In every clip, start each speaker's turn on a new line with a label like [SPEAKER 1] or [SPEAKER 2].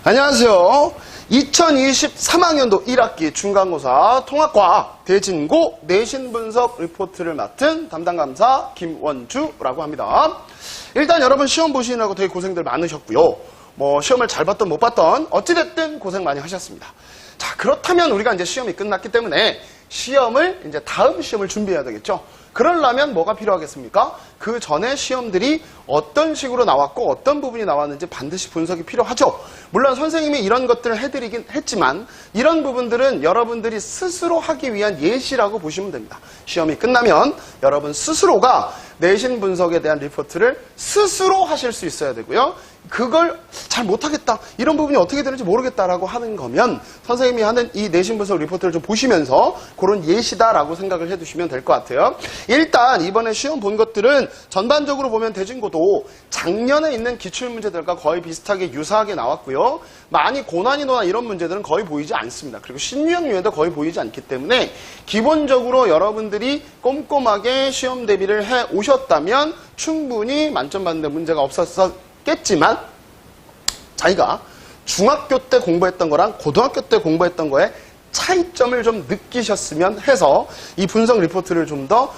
[SPEAKER 1] 안녕하세요. 2023학년도 1학기 중간고사 통합과 대진고 내신 분석 리포트를 맡은 담당 강사 김원주라고 합니다. 일단 여러분 시험 보시느라고 되게 고생들 많으셨고요. 시험을 잘 봤던 못 봤던 어찌됐든 고생 많이 하셨습니다. 자, 그렇다면 우리가 이제 시험이 끝났기 때문에 시험을 이제 다음 시험을 준비해야 되겠죠. 그러려면 뭐가 필요하겠습니까? 그 전에 시험들이 어떤 식으로 나왔고 어떤 부분이 나왔는지 반드시 분석이 필요하죠. 물론 선생님이 이런 것들을 해드리긴 했지만 이런 부분들은 여러분들이 스스로 하기 위한 예시라고 보시면 됩니다. 시험이 끝나면 여러분 스스로가 내신 분석에 대한 리포트를 스스로 하실 수 있어야 되고요. 그걸 잘 못하겠다, 이런 부분이 어떻게 되는지 모르겠다라고 하는 거면 선생님이 하는 이 내신 분석 리포트를 좀 보시면서 그런 예시다라고 생각을 해두시면 될 것 같아요. 일단 이번에 시험 본 것들은 전반적으로 보면 대진고도 작년에 있는 기출문제들과 거의 비슷하게 유사하게 나왔고요. 많이 고난이도나 이런 문제들은 거의 보이지 않습니다. 그리고 신유형 유형도 거의 보이지 않기 때문에 기본적으로 여러분들이 꼼꼼하게 시험 대비를 해 오셨다면 충분히 만점 받는 데 문제가 없었겠지만 자기가 중학교 때 공부했던 거랑 고등학교 때 공부했던 거에 차이점을 좀 느끼셨으면 해서 이 분석 리포트를 좀 더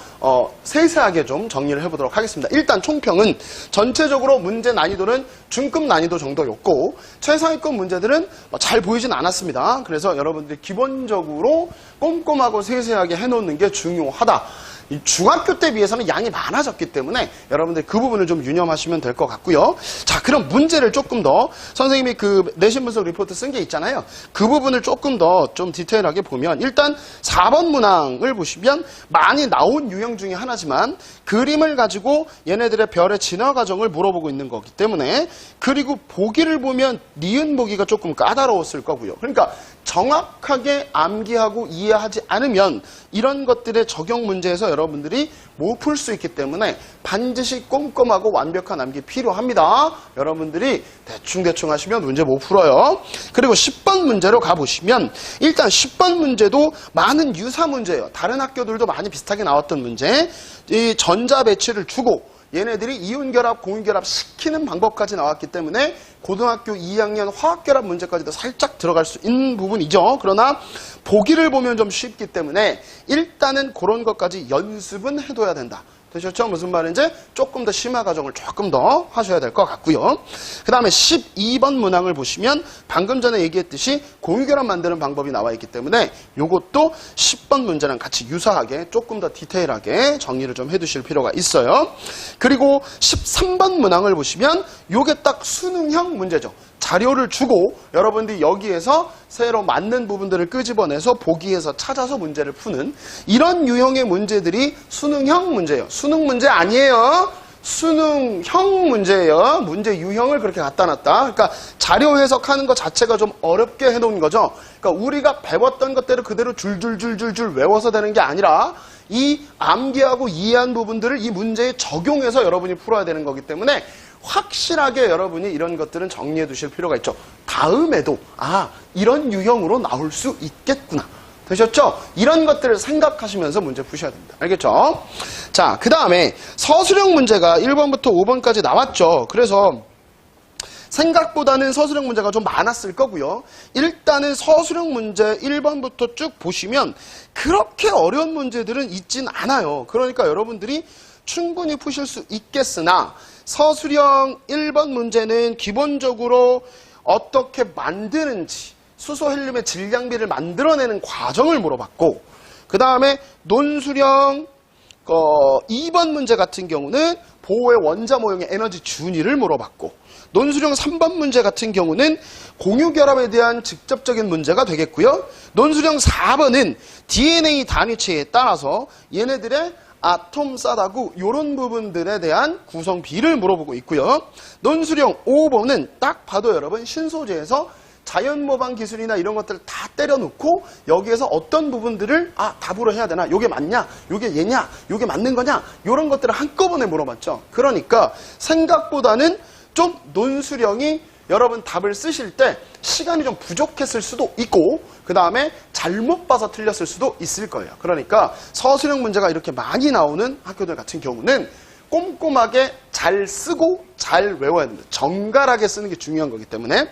[SPEAKER 1] 세세하게 좀 정리를 해보도록 하겠습니다. 일단 총평은 전체적으로 문제 난이도는 중급 난이도 정도였고 최상위권 문제들은 잘 보이진 않았습니다. 그래서 여러분들이 기본적으로 꼼꼼하고 세세하게 해놓는 게 중요하다. 이 중학교 때 비해서는 양이 많아졌기 때문에 여러분들 그 부분을 좀 유념하시면 될 것 같고요. 자, 그럼 문제를 조금 더 선생님이 그 내신 분석 리포트 쓴 게 있잖아요. 그 부분을 조금 더 좀 디테일하게 보면 일단 4번 문항을 보시면 많이 나온 유형 중에 하나지만 그림을 가지고 얘네들의 별의 진화 과정을 물어보고 있는 거기 때문에, 그리고 보기를 보면 니은 보기가 조금 까다로웠을 거고요. 그러니까 정확하게 암기하고 이해하지 않으면 이런 것들의 적용 문제에서 여러분들이 못 풀 수 있기 때문에 반드시 꼼꼼하고 완벽한 암기 필요합니다. 여러분들이 대충대충 하시면 문제 못 풀어요. 그리고 10번 문제로 가보시면 일단 10번 문제도 많은 유사 문제예요. 다른 학교들도 많이 비슷하게 나왔던 문제. 이 전자 배치를 주고 얘네들이 이윤결합, 공유결합 시키는 방법까지 나왔기 때문에 고등학교 2학년 화학결합 문제까지도 살짝 들어갈 수 있는 부분이죠. 그러나 보기를 보면 좀 쉽기 때문에 일단은 그런 것까지 연습은 해둬야 된다. 되셨죠? 무슨 말인지 조금 더 심화 과정을 조금 더 하셔야 될 것 같고요. 그 다음에 12번 문항을 보시면 방금 전에 얘기했듯이 공유결합 만드는 방법이 나와 있기 때문에 이것도 10번 문제랑 같이 유사하게 조금 더 디테일하게 정리를 좀 해두실 필요가 있어요. 그리고 13번 문항을 보시면 이게 딱 수능형 문제죠. 자료를 주고 여러분들이 여기에서 새로 맞는 부분들을 끄집어내서 보기에서 찾아서 문제를 푸는 이런 유형의 문제들이 수능형 문제예요. 수능 문제 아니에요. 수능형 문제예요. 문제 유형을 그렇게 갖다 놨다. 그러니까 자료 해석하는 것 자체가 좀 어렵게 해놓은 거죠. 그러니까 우리가 배웠던 것대로 그대로 줄줄줄줄줄 외워서 되는 게 아니라 이 암기하고 이해한 부분들을 이 문제에 적용해서 여러분이 풀어야 되는 거기 때문에 확실하게 여러분이 이런 것들은 정리해 두실 필요가 있죠. 다음에도 이런 유형으로 나올 수 있겠구나. 되셨죠? 이런 것들을 생각하시면서 문제 푸셔야 됩니다. 알겠죠? 자, 그 다음에 서술형 문제가 1번부터 5번까지 나왔죠. 그래서 생각보다는 서술형 문제가 좀 많았을 거고요. 일단은 서술형 문제 1번부터 쭉 보시면 그렇게 어려운 문제들은 있진 않아요. 그러니까 여러분들이 충분히 푸실 수 있겠으나 서술형 1번 문제는 기본적으로 어떻게 만드는지 수소 헬륨의 질량비를 만들어내는 과정을 물어봤고, 그 다음에 논술형 2번 문제 같은 경우는 보호의 원자 모형의 에너지 준위를 물어봤고, 논술형 3번 문제 같은 경우는 공유결합에 대한 직접적인 문제가 되겠고요. 논술형 4번은 DNA 단위체에 따라서 얘네들의 아톰 싸다구 이런 부분들에 대한 구성비를 물어보고 있고요. 논술형 5번은 딱 봐도 여러분 신소재에서 자연모방 기술이나 이런 것들을 다 때려놓고 여기에서 어떤 부분들을 답으로 해야 되나, 요게 맞냐, 요게 얘냐, 요게 맞는 거냐, 이런 것들을 한꺼번에 물어봤죠. 그러니까 생각보다는 좀 논술형이 여러분 답을 쓰실 때 시간이 좀 부족했을 수도 있고 그 다음에 잘못 봐서 틀렸을 수도 있을 거예요. 그러니까 서술형 문제가 이렇게 많이 나오는 학교들 같은 경우는 꼼꼼하게 잘 쓰고 잘 외워야 됩니다. 정갈하게 쓰는 게 중요한 거기 때문에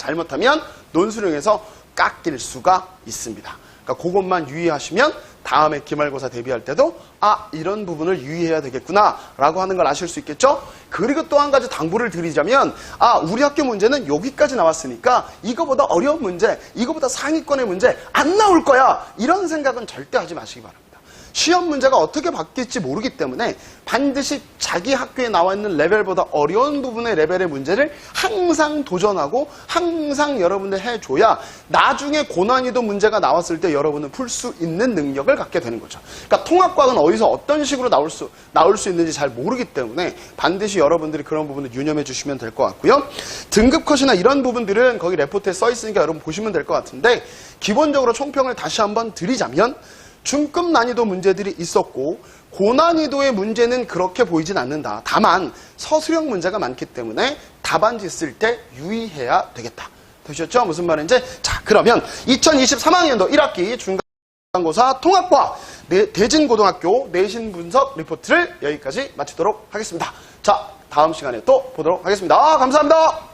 [SPEAKER 1] 잘못하면 논술형에서 깎일 수가 있습니다. 그러니까 그것만 유의하시면 다음에 기말고사 대비할 때도 이런 부분을 유의해야 되겠구나 라고 하는 걸 아실 수 있겠죠. 그리고 또 한 가지 당부를 드리자면 우리 학교 문제는 여기까지 나왔으니까 이거보다 어려운 문제, 이거보다 상위권의 문제 안 나올 거야, 이런 생각은 절대 하지 마시기 바랍니다. 시험 문제가 어떻게 바뀔지 모르기 때문에 반드시 자기 학교에 나와 있는 레벨보다 어려운 부분의 레벨의 문제를 항상 도전하고 항상 여러분들 해줘야 나중에 고난이도 문제가 나왔을 때 여러분은 풀 수 있는 능력을 갖게 되는 거죠. 그러니까 통합과학은 어디서 어떤 식으로 나올 수 있는지 잘 모르기 때문에 반드시 여러분들이 그런 부분을 유념해 주시면 될 것 같고요. 등급 컷이나 이런 부분들은 거기 레포트에 써 있으니까 여러분 보시면 될 것 같은데, 기본적으로 총평을 다시 한번 드리자면 중급 난이도 문제들이 있었고 고난이도의 문제는 그렇게 보이진 않는다. 다만 서술형 문제가 많기 때문에 답안지 쓸 때 유의해야 되겠다. 되셨죠? 무슨 말인지? 자, 그러면 2023학년도 1학기 중간고사 통합과학 대진고등학교 내신 분석 리포트를 여기까지 마치도록 하겠습니다. 자, 다음 시간에 또 보도록 하겠습니다. 감사합니다.